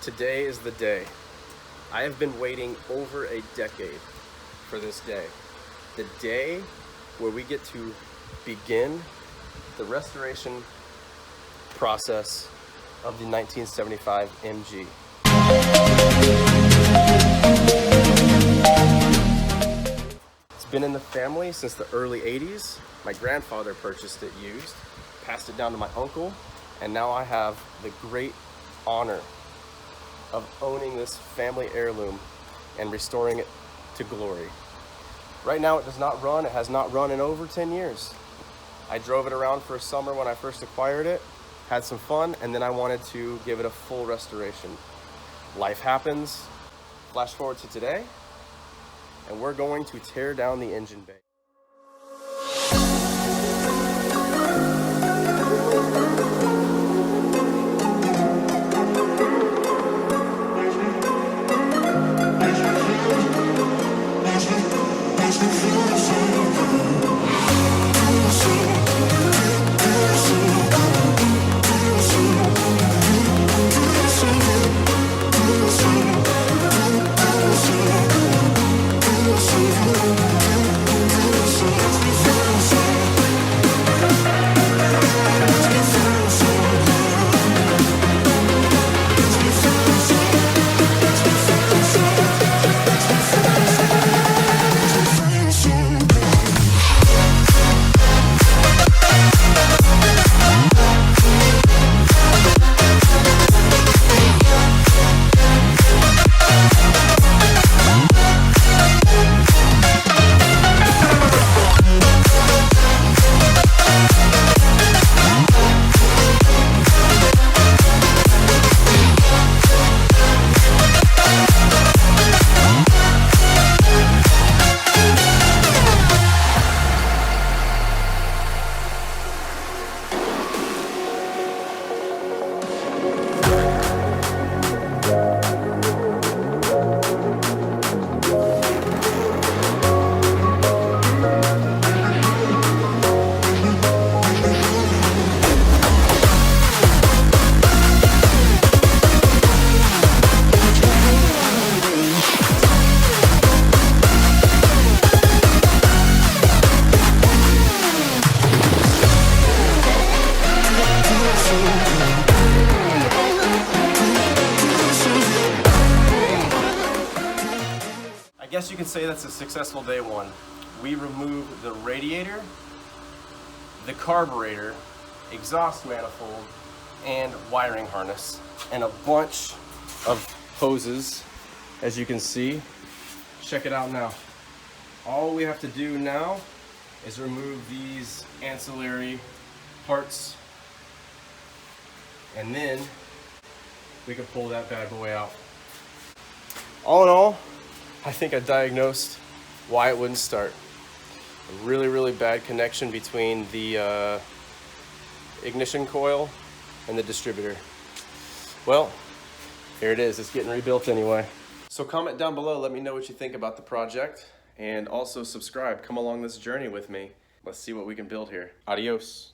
Today is the day. I have been waiting over a decade for this day. The day where we get to begin the restoration process of the 1975 MG. It's been in the family since the early 80s. My grandfather purchased it used, passed it down to my uncle, and now I have the great honor of owning this family heirloom and restoring it to glory. Right now it does not run. It has not run in over 10 years. I drove it around for a summer when I first acquired it, had some fun, and then I wanted to give it a full restoration. Life happens. Flash forward to today, and we're going to tear down the engine bay. I guess you can say that's a successful day one. We removed the radiator, the carburetor, exhaust manifold, and wiring harness, and a bunch of hoses, as you can see. Check it out now. All we have to do now is remove these ancillary parts, and then we can pull that bad boy out. All in all, I think I diagnosed why it wouldn't start. A really bad connection between the ignition coil and the distributor. Well, here it is. It's getting rebuilt anyway. So comment down below, let me know what you think about the project, and also subscribe. Come along this journey with me. Let's see what we can build here. Adios.